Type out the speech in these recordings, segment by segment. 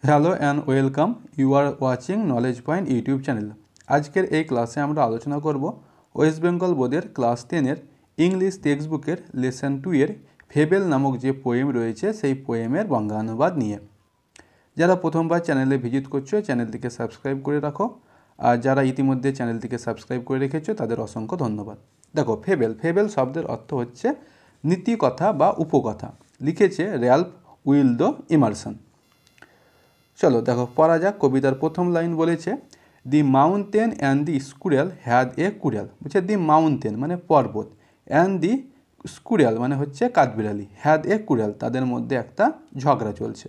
Hello and welcome, you are watching knowledge point YouTube channel. আজকের এই ক্লাসে আমরা আলোচনা করব ওয়েস্ট বেঙ্গল বোর্ডের ক্লাস 10-এর ইংলিশ টেক্সট বুকের লেসন 2 এর ফেবেল নামক যে পোয়েম রয়েছে সেই পোয়েমের বঙ্গানুবাদ নিয়ে। যারা প্রথমবার চ্যানেলে ভিজিট করছো চ্যানেলটিকে সাবস্ক্রাইব করে রাখো, আর যারা ইতিমধ্যে চ্যানেলটিকে সাবস্ক্রাইব করে রেখেছো তাদের অসংখ্য ধন্যবাদ। দেখো, ফেবেল শব্দের অর্থ হচ্ছে নীতিকথা বা উপকথা। লিখেছে র্যালফ উইলডো ইমারসন। চলো দেখো পড়া যাক। কবিতার প্রথম লাইন বলেছে, দি mountain and the squirrel had a কুড়াল। বলছে দি মাউন্টেন মানে পর্বত, অ্যান্ড দি স্কুরেল মানে হচ্ছে কাঠবিড়ালি, হ্যাড এ কুড়াল তাদের মধ্যে একটা ঝগড়া চলছে।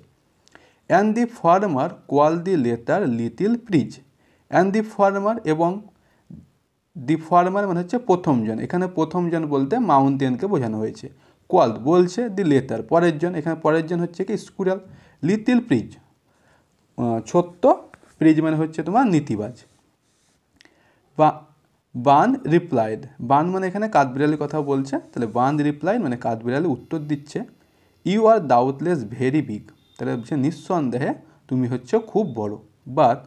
And the farmer quarrel the latter little prig. And the farmer এবং দি ফার্মার মানে হচ্ছে প্রথমজন, এখানে প্রথমজন বলতে মাউন্টেনকে বোঝানো হয়েছে। কোয়াল বলছে দি লেটার পরের জন, এখানে পরের জন হচ্ছে কি স্কুরেল। লিটিল প্রিজ ছোট্ট, প্রিজ মানে হচ্ছে তোমার নীতিবাজ। বান রিপ্লাইড, বান মানে এখানে কাঠবিড়ালির কথা বলছে, তাহলে বান রিপ্লাইড মানে কাঠবিড়ালি উত্তর দিচ্ছে, you are doubtless very big, তাহলে বলছে নিঃসন্দেহে তুমি হচ্ছে খুব বড়। But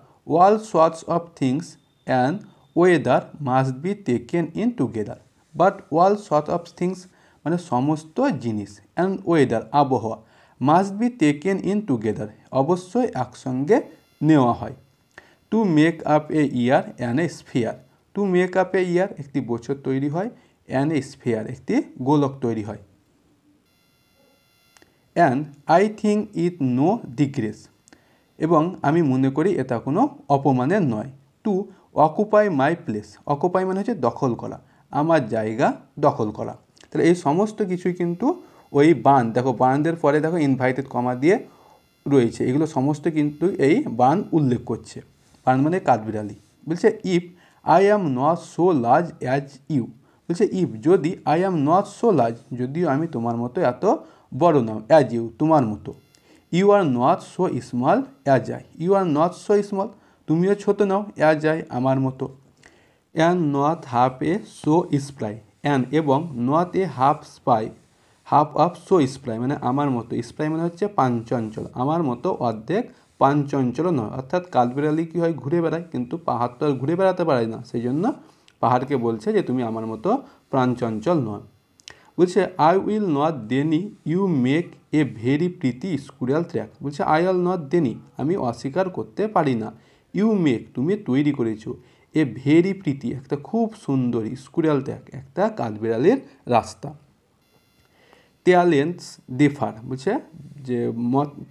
all sorts of things and weather must be taken in together. But all sort of things মানে সমস্ত জিনিস, অ্যান্ড ওয়েদার আবহাওয়া, must be taken in together অবশ্যই একসঙ্গে নেওয়া হয়। To make up a year and a sphere, to make up a year একটি বছর তৈরি হয়, অ্যান্ড এ স্ফিয়ার একটি গোলক তৈরি হয়। And I think it no disgrace, এবং আমি মনে করি এটা কোনো অপমানের নয়। To occupy my place, occupy মানে হচ্ছে দখল করা, আমার জায়গা দখল করা। তাহলে এই সমস্ত কিছুই কিন্তু ওই বান, দেখো বানদের পরে দেখো ইনভাইটেড কমা দিয়ে রয়েছে, এগুলো সমস্ত কিন্তু এই বান উল্লেখ করছে। বান মানে কাঠবিড়ালি। বলছে if I am not so large as you, বলছে ইফ যদি I am not so large, যদিও আমি তোমার মতো এত বড় নাও, অ্যাজ ইউ তোমার মতো। You are not so small as I, you are not so small তুমিও ছোট নাও, অ্যাজ আই আমার মতো। And not half a so spry, and এবং not a half spy, half of so spry মানে আমার মতো, স্প্রাই মানে হচ্ছে পাঞ্চঞ্চল, আমার মতো অর্ধেক পাঞ্চঞ্চল নয়। অর্থাৎ কাঠবিড়ালি কী হয় ঘুরে বেড়ায়, কিন্তু পাহাড় তো আর ঘুরে বেড়াতে পারে না, সেই জন্য পাহাড়কে বলছে যে তুমি আমার মতো প্রাণচঞ্চল নয়। বলছে I will not deny you make a very pretty squirrel track, বলছে আই উইল নট দেনি আমি অস্বীকার করতে পারি না, ইউ মেক তুমি তৈরি করেছো, এ ভেরি প্রিটি একটা খুব সুন্দর, স্কুরাল ট্র্যাক একটা কাঠবিড়ালির রাস্তা। ট্যালেন্টস ডিফার, বলছে যে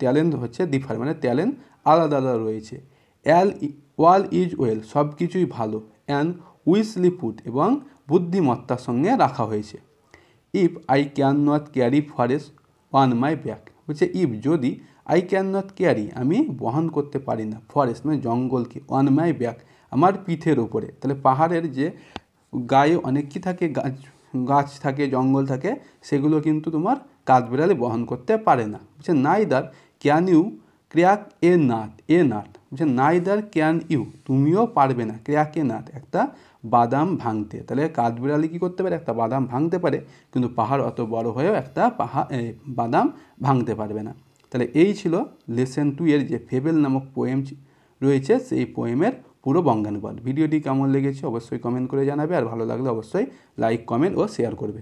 ট্যালেন্ট হচ্ছে ডিফার মানে ট্যালেন্ট আলাদা আলাদা রয়েছে। ওয়াল ইজ ওয়েল সব কিছুই ভালো, অ্যান্ড উইসলি পুট এবং বুদ্ধিমত্তার সঙ্গে রাখা হয়েছে। If I can not carry forest on my back, বলছে ইফ যদি আই ক্যান নট ক্যারি আমি বহন করতে পারি না, ফরেস্ট মানে জঙ্গলকে, অন মাই ব্যাক আমার পিঠের ওপরে, তাহলে পাহাড়ের যে গায়ে অনেক কী থাকে, গাছ থাকে, জঙ্গল থাকে, সেগুলো কিন্তু তোমার কাঠবিড়ালি বহন করতে পারে না। বলছে neither can you crack a nut, বলছে নাইদার ক্যান ইউ তুমিও পারবে না, ক্র্যাক এ নাট একটা বাদাম ভাঙতে। তাহলে কাঠবিড়ালি কী করতে পারে, একটা বাদাম ভাঙতে পারে, কিন্তু পাহাড় অত বড় হয়েও একটা বাদাম ভাঙতে পারবে না। তাহলে এই ছিল লেসন 2 এর যে ফেবেল নামক পোয়েম রয়েছে সেই পোয়েমের পুরো বঙ্গানুবাদ। ভিডিওটি কেমন লেগেছে অবশ্যই কমেন্ট করে জানাবে, আর ভালো লাগলে অবশ্যই লাইক, কমেন্ট ও শেয়ার করবে।